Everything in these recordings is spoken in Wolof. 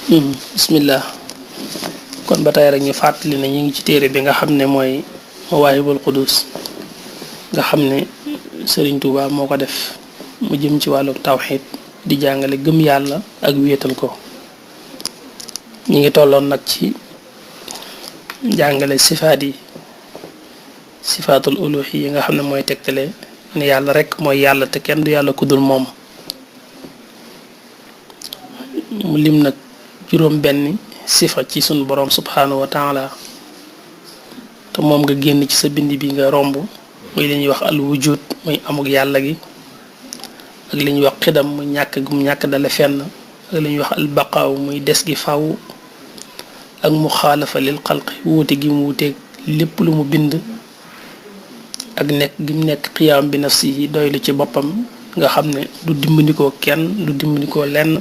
bismillah kon ba tey rek ñu fàttali ne ñu ngi ci téere bi nga xam ne mooy Mawaahibul Quddus nga xam ne Sëriñ Tuubaa moo ko def mu jëm ci wàllu tawxiid di jàngale gëm yàlla ak wéetal ko. ñu ngi tolloon nag ci jàngale sifaat yi sifaatul uluhi yi nga xam ne mooy tegtale ne yàlla rek mooy yàlla te kenn du yàlla ku dul moom. mu lim nag juróom benn sifa ci sunu borom subhanahu wa taala te moom nga génn ci sa bind bi nga romb muy li ñuy wax al wujud muy amuk yàlla gi ak li ñuy wax xidam muy ñàkk gum ñàkk dale fenn ak li ñuy wax al baqaaw muy des gi faw ak mu xaalafa lil xalqi wuute gi mu wuuteeg lépp lu mu bind ak nekk gi mu nekk xiyaam bi nafsi yi doylu ci boppam nga xam ne du dimbandikoo kenn du dimbandikoo lenn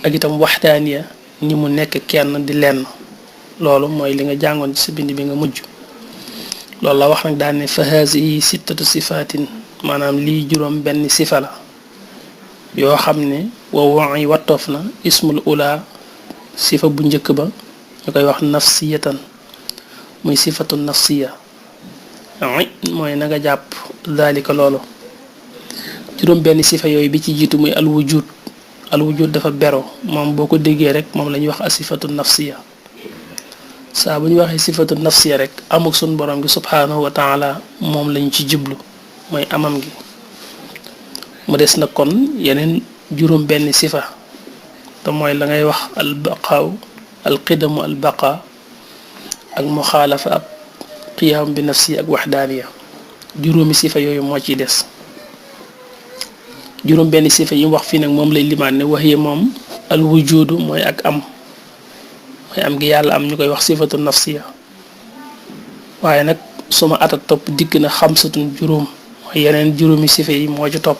ak itam waxtaaniya ni mu nekk kenn di lenn loolu mooy li nga jàngoon ci sa bind bi nga mujj loolu la wax nag daal ne fa haasihi sittatu sifaatin maanaam lii juróom benn sifa la yoo xam ne wayi wattoof na ismul ula sifa bu njëkk ba ñu koy wax nafsiyatan muy sifatu nafsiya mooy na nga jàpp daalika loolu juróom benn sifa yooyu bi ci jiitu muy al wujud dafa bero moom boo ko déggee rek moom la ñuy wax asifatu nafsiya saa bu ñu waxee sifatu nafsiya rek amuk suñ borom gi subhanahu wa taala moom lañu ci jublu mooy amam gi mu des nag kon yeneen juróom benn sifa te mooy la ngay wax al baqaaw al qidamu al baqa ak muxaalafa ab qiyaam bi nafsi ak waxdaaniya juróomi sifa yooyu moo ciy des juróom benn sifa yi mu wax fii nag moom lay limaan ne waxiye moom al wujudu mooy ak am mooy am gi yàlla am ñu koy wax sifatu nafsiya waaye nag suma ata topp dikk na xamsatun juróom mooy yeneen juróomi sifa yi moo ci topp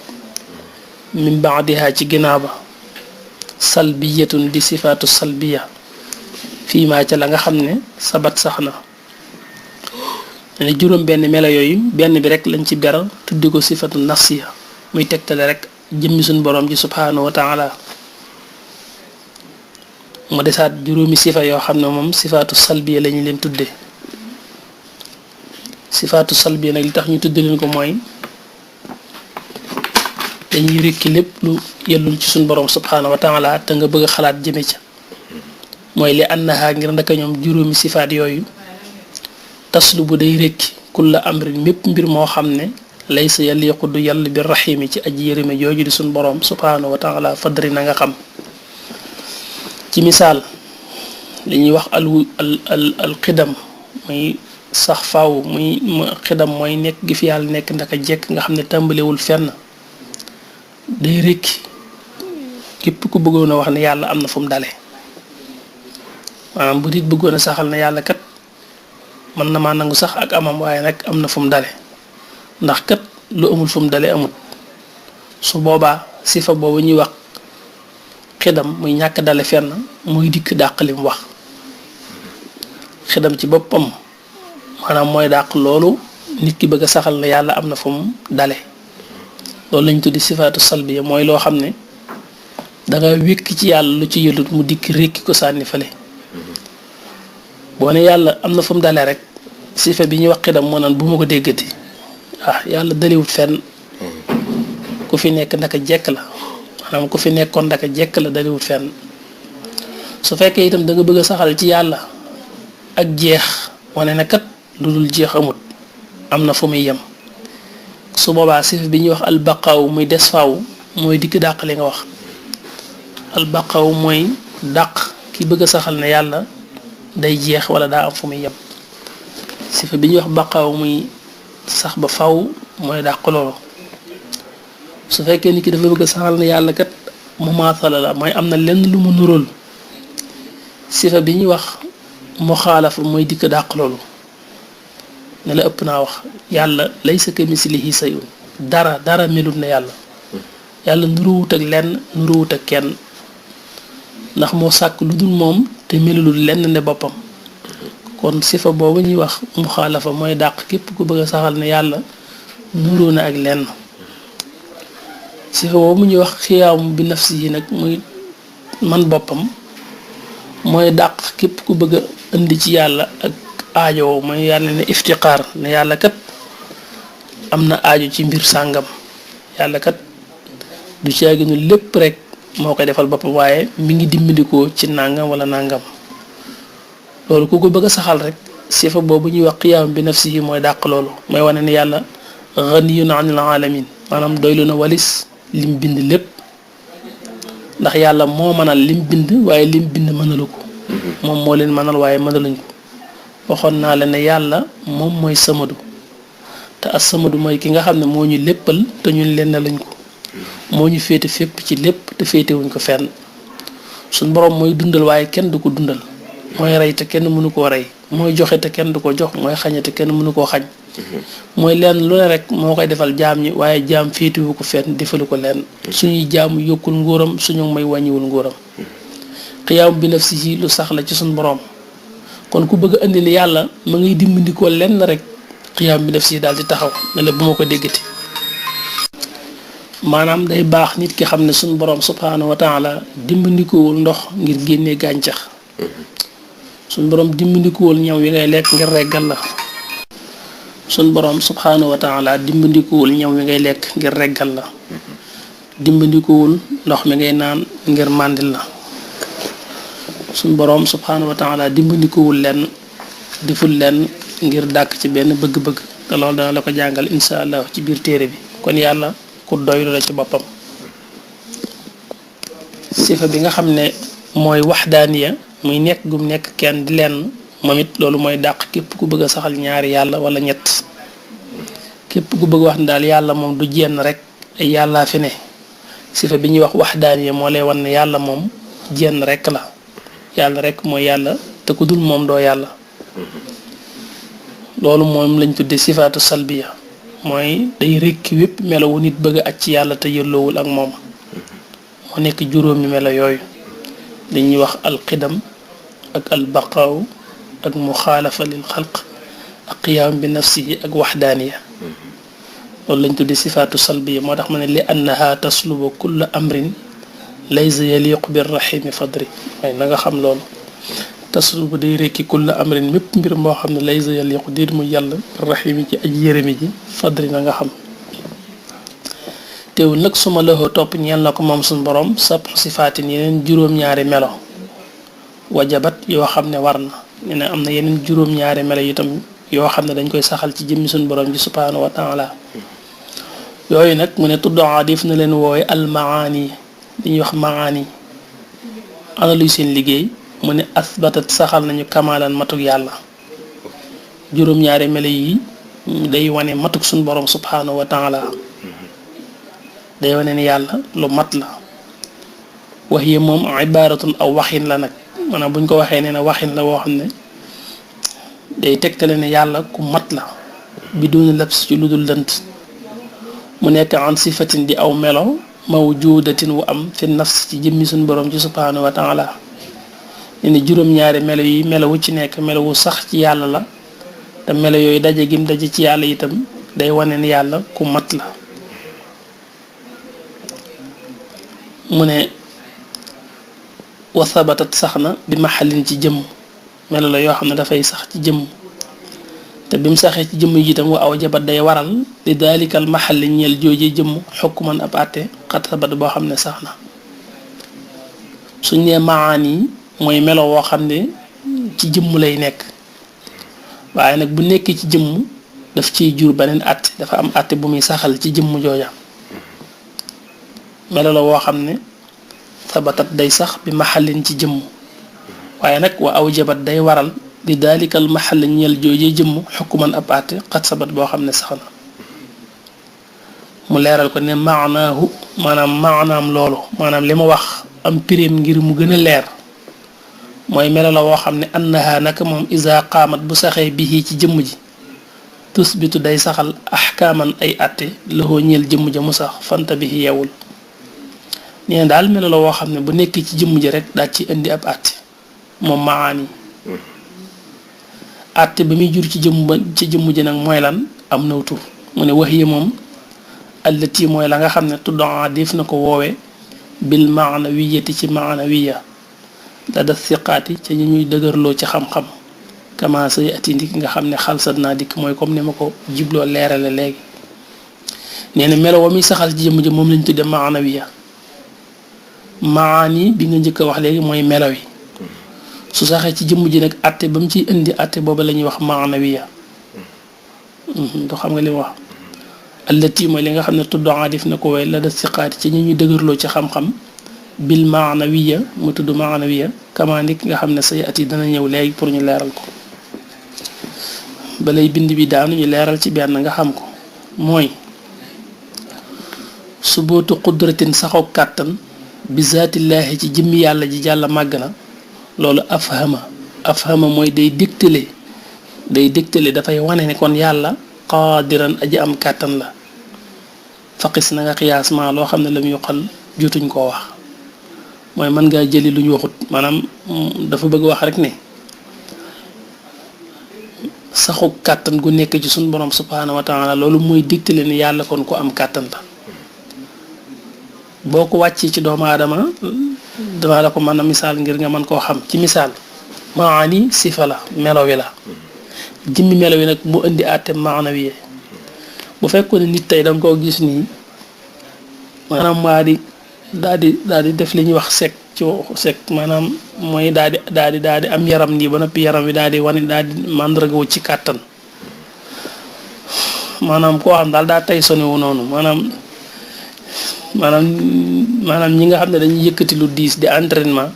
min baadiha ci ginnaaw ba salbiyatun di sifatu salbiya fii maa ca la nga xam ne sabat sax na ne juróom benn melo yooyu benn bi rek lañ ci beral tuddi ko sifatu nafsiya muy tegtale rek jëmmi suñ borom ji subhanahu wa taala mu desaat juróomi sifa yoo xam ne moom sifaatu salbiya la ñu leen tuddee sifaatu salbiya nag li tax ñu tudde leen ko mooy dañuy rekki lépp lu yellul ci suñ borom subhanahu wa taala te nga bëgg a xalaat jëme ca mooy li annaha ngir ndaka ñoom juróomi sifaat yooyu taslu bu day rekki kulla amrin mépp mbir moo xam ne laysa yaliqu du yàlla bi raximi ci aji yërëme jooju di suñ borom subhanahu wa taala fadri na nga xam ci misaal li ñuy wax al xidam muy sax faaw muy xidam mooy nekk gi fi yàlla nekk ndaka jekk nga xam ne tàmbalewul fenn day rekki képp ku bëggoon a wax ne yàlla am na fu mu dale maanaam bu nit bëggoon a saxal ne yàlla kat mën na maa nangu sax ak amam waaye nag am na fu mu dale ndax kat lu amul fu mu dale amut su boobaa sifa boobu ñuy wax xidam muy ñàkk dale fenn muy dikk dàq li mu wax xidam ci boppam maanaam mooy dàq loolu nit ki bëgg a saxal ne yàlla am na fu mu dale loolu lañ tuddi sifaatu salbiya mooy loo xam ne danga wékk ci yàlla lu ci yëlut mu dikk rékki ko sànni fale boo ne yàlla am na fu mu dale rek sifa bi ñuy wax xidam moo naan bu ma ko déggati yàlla daliwut fenn ku fi nekk ndaka jekk la maanaam ku fi nekkoon ndaka jekk la daliwut fenn su fekkee itam da nga bëgg a saxal ci yàlla ak jeex wane ne kat lu dul jeex amut am na fu muy yem su boobaa sifa bi ñuy wax albaqaaw muy des faaw mooy dikk dàq li nga wax albaqaaw mooy dàq ki bëgg a saxal ne yàlla day jeex wala daa am fu muy yem sifa bi ñuy wax baqaaw muy sax ba faw mooy dàq loolu su fekkee nit ki dafa bëgg a saxal ne yàlla kat mu maasala la mooy am na lenn lu mu nuróol sifa bi ñuy wax mu xaalafa mooy dikk dàq loolu ne la ëpp naa wax yàlla laysa kamislihi shay'un dara melut na yàlla nuruwut ak lenn nuruwut ak kenn ndax moo sàkk lu dul moom te melulul lenn ne boppam kon sifa boobu ñuy wax muxaalafa mooy dàq képp ku bëgg a saxal ne yàlla nuroo na ak lenn sifa boobu ñuy wax xiyaamu bi nafsi yi nag muy man boppam mooy dàq képp ku bëgg a indi ci yàlla ak aajo mooy yàlla ne iftiqaar ne yàlla kat am na aajo ci mbir sàngam yàlla kat du caaginu lépp rek moo koy defal boppam waaye mi ngi dimbandikoo ci nàngam wala nàngam loolu ku ko bëgg a saxal rek sifa boobu ñuy wax qiyaam bi nafsihi mooy dàq loolu mooy wane ne yàlla ganiyun anil alamin maanaam doylu na walis lim bind lépp ndax yàlla moo mënal lim bind waaye lim bind mënalu ko moom moo leen mënal waaye mënaluñ ko waxoon naa la ne yàlla moom mooy samadu te as samadu mooy ki nga xam ne moo ñu léppal te ñun lenn lañ ko moo ñu féete fépp ci lépp te féetewuñ ko fenn suñ borom mooy dundal waaye kenn du ko dundal mooy rey te kenn mënu koo rey mooy joxe te kenn du ko jox mooy xañe te kenn mënu koo xañ mooy lenn lu ne rek moo koy defal jaam ñi waaye jaam féetewu ko fenn defalu ko lenn suñuy jaamu yokkul nguuram suñu may wàññiwul nguuram xiyaam bi nafsihi lu sax la ci suñ borom kon ku bëgg a indi ni yàlla ma ngay dimbandikoo lenn rek xiyaam bi nafsihi daal di taxaw ne la bu ma ko déggati maanaam day baax nit ki xam ne suñ borom subhaanahu wa taala dimbandikoowul ndox ngir génnee gàncax suñ borom dimbandikoowul ñam wi ngay lekk ngir reggal la suñ borom subhaanahu wa taala dimbandikoowul ñam wi ngay lekk ngir reggal la dimbandikoowul ndox mi ngay naan ngir màndil la suñ borom subhaanahu wa taala dimbandikoowul lenn deful lenn ngir dàkk ci benn bëgg-bëgg te loolu dana la ko jàngal insha allah ci biir téere bi kon yàlla ku doylu la ci boppam sifa bi nga xam ne mooy waxdaaniya muy nekk gum nekk kenn di lenn moom it loolu mooy dàq képp ku bëgg a saxal ñaari yàlla wala ñett képp ku bëgg wax ne daal yàlla moom du jenn rek ay yàllaa fi ne sifa bi ñuy wax waxdaaniya moo lay wan ne yàlla moom jenn rek la yàlla rek mooy yàlla te ku dul moom doo yàlla loolu moom lañ tuddee sifaatu salbiya mooy day rekki wépp melo wu nit bëgg a aj ci yàlla te yëlloowul ak moom moo nekk juróomi melo yooyu dañuy wax alqidam ak albaqaaw ak muxaalafa lil xalq ak qiyaam bi nafsihi ak waxdaaniya loolu lañ tuddi sifaatu salbiya moo tax ma ne li annaha taslubu kulla amrin laysa yaliqu birrahimi fadri waaye na nga xam loolu taslubu day rekki kulla amrin mépp mbir moo xam ne laysa yaliqu diir mu yàlla birrahimi ci aj yërëmi ji fadri na nga xam teewul nag suma loxo topp ñeel na ko moom suñ borom sab sifaatin yeneen juróom-ñaari melo wajabat yoo xam ne war na ñu ne am na yeneen juróom-ñaari melo itam yoo xam ne dañ koy saxal ci jëmmi suñ borom ji subhaanahu wa taala yooyu nag mu ne tuddoa def na leen woowe almaani li ñuy wax maani ana luy seen liggéey mu ne asbatat saxal nañu kamaalan matuk yàlla juróom-ñaari melo yi day wane matuk suñ borom subhaanahu wa taala day wane ni yàlla lu mat la wax yi moom ibaaratun aw waxin la nag maanaam buñ ko waxee nee na waxin la woo xam ne day tegtale ne yàlla ku mat la bi duna labs ci lu dul lënt mu nekk an sifatin di aw melo mawjudatin wu am fi nafs ci jëmmi suñ borom ci subhaanahu wa taala ne ni juróom-ñaari melo yi melo wu ci nekk melo wu sax ci yàlla la te melo yooyu daje gim daje ci yàlla itam day wane ni yàlla ku mat la mu ne wa sabatat sax na bi maxalin ci jëmm melo la yoo xam ne dafay sax ci jëmm te bi mu saxee ci jëmm yi itam wa aw jabat day waral li daalikal maxalli ñeel joojee jëmm xukkuman ab àtte xat sabat boo xam ne sax na suñ nee maan yi mooy melo woo xam ne ci jëmm lay nekk waaye nag bu nekkee ci jëmm daf ciy jur beneen àtte dafa am àtte bu muy saxal ci jëmm jooja melo la woo xam ne sabatat day sax bi maxallin ci jëmm waaye nag wa aw jabat day waral li daalikal maxall ñeel joojee jëmm xukkuman ab àtte xat sabat boo xam ne sax na mu leeral ko ne maanaahu maanaam loolu maanaam li ma wax am pireem ngir mu gën a leer mooy melo la woo xam ne annaha naka moom isa qaamat bu saxee bihi ci jëmm ji tusbitu day saxal axkaaman ay àtte loxoo ñeel jëmm ja mu sax fanta bihi yewul nee na daal melo la woo xam ne bu nekkee ci jëmm ji rek daal ci indi ab àtte moom maani àtte ba muy jur ci jëmm ji nag mooy lan am naw tur mu ne wax yi moom allati mooy la nga xam ne tuddaa def na ko woowe bil maanawiyati ci maanawiya la da siqaati ca ñu ñuy dëgërloo ci xam-xam kama say ati ndik nga xam ne xalsat naa dikk mooy comme ni ma ko jibloo leerale léegi nee na melo wa muy saxal ci jëmm ji moom lañ tudde maanawiya maani bi nga njëkk a wax léegi mooy melo yi su saxee ci jëmm ji nag atte ba mu ciy indi atte booba la ñuy wax maanawiya du xam nga li mu wax allati mooy li nga xam ne tuddoa def na ko way la da siqaati ci ñu ñuy dëgërloo ci xam-xam bil maanawiya mu tudd maanawiya kama ndik nga xam ne say at yi dana ñëw léegi pour ñu leeral ko balay bind bi daanu ñu leeral ci benn nga xam ko mooy subootu qudratin saxoo kàttan bi zaatillaahi ci jëmmi yàlla ji jàlla màgg na loolu afhama mooy day dégtale dafay wane ne kon yàlla qaadiran aji am kàttan la faqis na nga xiyaas ma loo xam ne la mu yoqal jotuñ koo wax mooy mën ngaa jëli lu ñu waxut maanaam dafa bëgg wax rek ne saxu kàttan gu nekk ci suñu borom subhaanahu wa taala loolu mooy dégtale ni yàlla kon ku am kàttan la boo ko wàccee ci doomu aadama damaa la ko mën a misaal ngir nga mën koo xam ci misaal maani sifa la melo wi la jëmmi melo wi nag mu indi àtte maanawi bu fekkoon ne nit tey danga koo gis nii maanaam waa di daal di def li ñuy wax sec maanaam mooy daal di am yaram nii ba noppi yaram wi daal di wane daal di màndargawu ci kàttan maanaam koo xam daal daa tey sonewu noonu maanaam ñi nga xam ne dañuy yëkkati lu diis di entraînement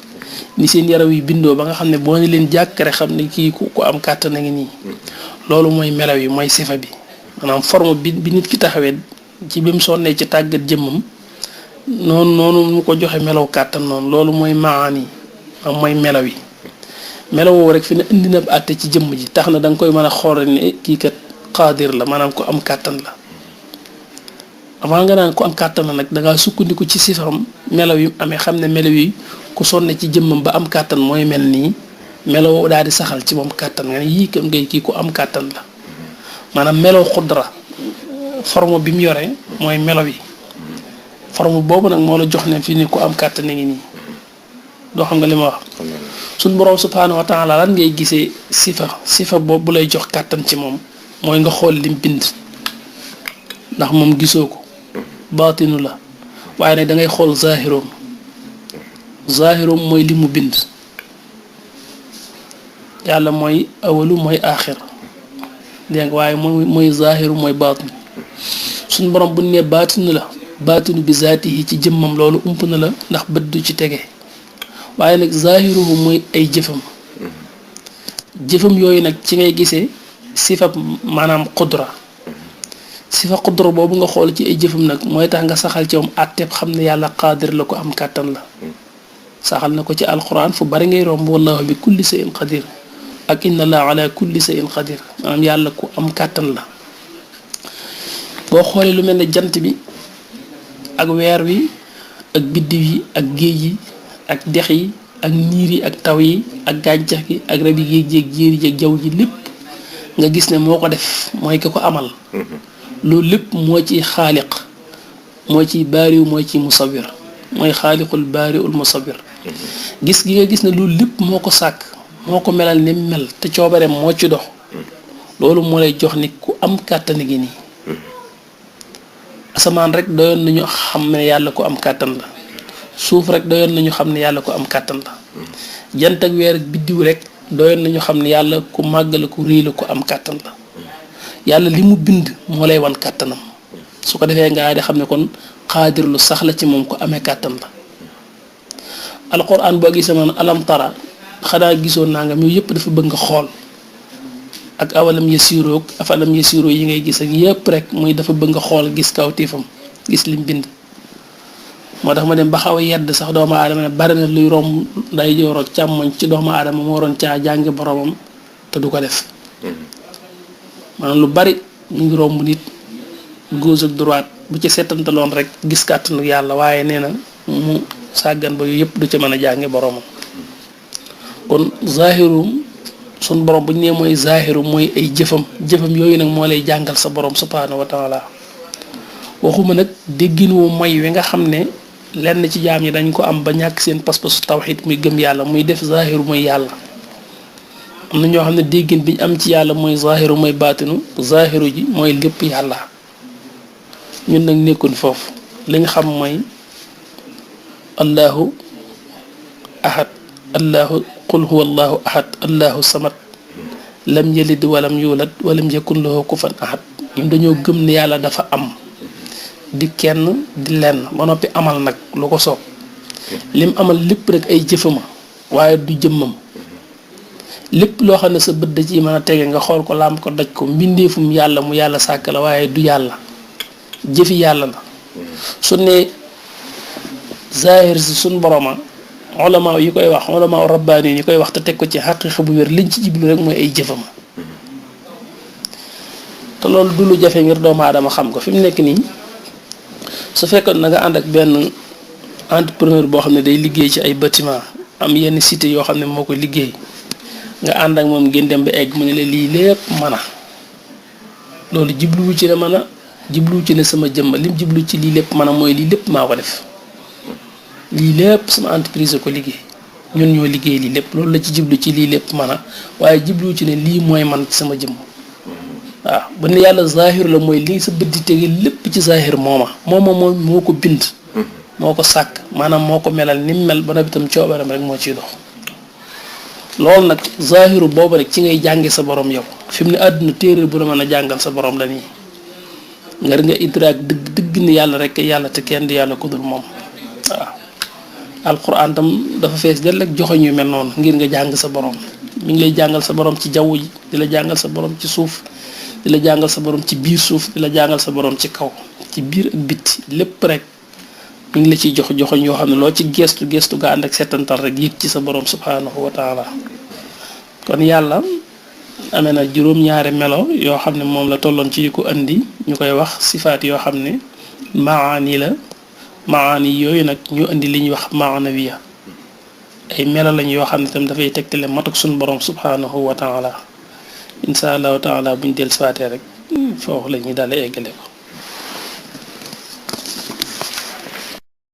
ni seen yaram yi bindoo ba nga xam ne boo ne leen jàkkare xam ne kii ku am kàttan a ngi nii loolu mooy melaw yi mooy sifa bi maanaam forme bi nit ki taxawee ci bi mu sonnee ci tàggat jëmmam noonu mu ko joxe melaw kàttan noonu loolu mooy maani am mooy melaw yi melaw woowu rek fi ne indi na àtte ci jëmm ji tax na da nga koy mën a xool rek ne kii kat qaadir la maanaam ku am kàttan la avant nga naan ku am kàttan la nag da ngaa sukkandiku ci sifam melaw yi amee xam ne melaw yi ku sonne ci jëmmam ba am kàttan mooy mel nii melaw daal di saxal ci moom kàttan nga ne yii kam ngay kii ku am kàttan la maanaam melaw xudra forme bi mu yore mooy melaw yi forme boobu nag moo la jox ne fii ni ku am kàttan a ngi nii doo xam nga li ma wax suñ boroom subhaanahu wa taala lan ngay gisee sifa boobu bu lay jox kàttan ci moom mooy nga xool lim bind ndax moom gisoo ko baatinu la waaye nag da ngay xool zahiroom mooy li mu bind yàlla mooy awalu mooy aaxir dégg nga waaye mooy zahiru mooy baatin suñ borom bu ne baatinu la baatinu bi zaatihi ci jëmmam loolu ump na la ndax bët du ci tege waaye nag zahiruhu mooy ay jëfam yooyu nag ci ngay gisee sifa maanaam qudra sifa qudra boobu nga xool ci ay jëfam nag mooy tax nga saxal ci moom àtteeb xam ne yàlla qaadir la ko am kàttan la saxal na ko ci alquran fu bari ngay romb wallahu bi kulli shay'in qadir ak inna allah ala kulli shay'in qadir maanaam yàlla ku am kàttan la boo xoolee lu mel ne jant bi ak weer wi ak biddiw yi ak géej yi ak dex yi ak niir yi ak taw yi ak gàncax gi ak rab yi géej jéeg jéeri jéeg jaww ji lépp nga gis ne moo ko def mooy ki ko amal loolu lépp moo ci xaaliq moo ci baariw moo ci musawir mooy xaaliqul baariul musawir gis gi nga gis ne loolu lépp moo ko sàkk moo ko melal ni mel te coobareem moo ci dox loolu moo lay jox ni ku am kàttan gi nii asamaan rek doyoon nañu xam ne yàlla ko am kàttan la suuf rek doyoon nañu xam ne yàlla ko am kàttan la jant ak weer ak biddiw rek doyoon nañu xam ne yàlla ku màgg la ku réy la ku am kàttan la yàlla li mu bind moo lay wan kàttanam su ko defee nga di xam ne kon xaadir lu sax la ci moom ko amee kàttan la alquran boo gisee man alam tara xanaa gisoon naa nga yooyu yëpp dafa bëgg nga xool ak awalam yasiroog afalam yasiroo yi ngay gis ak yëpp rek muy dafa bëgg nga xool gis kawtiifam gis lim bind moo tax ma dem ba xaw a yedd sax doomu aadama ne bari na luy romb nday joor ak càmmoñ ci doomu aadama moo waroon caa jàngi boromam te du ko def maanaam lu bari ñu ngi romb nit gauche ak droite bu ci seetantaloon rek gis kàttanu yàlla waaye nee na mu sàggan ba yooyu yëpp du ca mën a jàngi boromam kon zahirum sun borom bu ñu nee mooy zahiru mooy ay jëfam yooyu nag moo lay jàngal sa borom subhaanahu wa taala waxuma nag déggin wu mooy wi nga xam ne lenn ci jaam ñi dañ ko am ba ñàkk seen pas-pasu tawxiid muy gëm yàlla muy def zaahiru mooy yàlla. am na ñoo xam ne déggin bi ñu am ci yàlla mooy zaahiru mooy baatinu zaahiru ji mooy lépp yàlla. ñun nag nekkuñ foofu li nga xam mooy allahu ahad allahu qul huwa allahu ahad allahu samad lam yalid walam yulad walam yakun lahu kufuwan ahad. ñun dañoo gëm ne yàlla dafa am di kenn di lenn ba noppi amal nag lu ko soob lim amal lépp rek ay jëfama waaye du jëmmam lépp loo xam ne sa bët da ci mën a tege nga xool ko làmb ko daj ko mbindeefum yàlla mu yàlla sàkk la waaye du yàlla jëfi yàlla la. su ne zahir si suñ boroma ulama yi koy wax ulama rabbaani yi koy wax te teg ko ci xaqiiqa bu wér liñ ci jiblu rek mooy ay jëfama te loolu du lu jafe ngir doomu aadama xam ko fi mu nekk nii su fekkoon na nga ànd ak benn entrepreneur boo xam ne day liggéey ci ay bâtiment am yenn cité yoo xam ne moo ko liggéey nga ànd ak moom ngeen dem ba egg mu ne la lii lépp mën a loolu jibluwu ci ne mën a jibluwu ci ne sama jëmma lim jiblu ci lii lépp mën a mooy lii lépp maa ko def lii lépp sama entreprise ko liggéey ñun ñoo liggéey lii lépp loolu la ci jiblu ci lii lépp mën a waaye jibluwu ci ne lii mooy man ci sama jëmm. waaw bu ne yàlla zahir la mooy lii sa bët di tege lépp ci zahir moom moo ko bind moo ko sàkk maanaam moo ko melal ni mu mel ba noppi itam coobaram rek moo ciy dox loolu nag zahiru boobu rek ci ngay jànge sa borom yow fi mu ne àdduna téere bu la mën a jàngal sa borom la nii nga idraak dëgg ni yàlla rek yàlla te kenn di yàlla ku dul moom waaw alquran tam dafa fees del ak joxoñ yu mel noonu ngir nga jàng sa borom mi ngi lay jàngal sa borom ci jaww ji di la jàngal sa borom ci suuf di la jàngal sa borom ci biir suuf di la jàngal sa borom ci kaw ci biir ak bitti lépp rek mi ngi la ciy joxoñ yoo xam ne loo ci gestu nga ànd ak settantal rek yëg ci sa borom subhanahu wa taala kon yàlla amee na juróom-ñaari melo yoo xam ne moom la tolloon ci yu ko andi ñu koy wax sifaat yoo xam ne maani la maani yooyu nag ñu andi li ñuy wax maanawiya ay melo lañ yoo xam ne tam dafay tegtale matuk suñu borom subhanahu wa taala insha allahu taala buñ del siwaatee rek foofu la ñuy daal eggale ko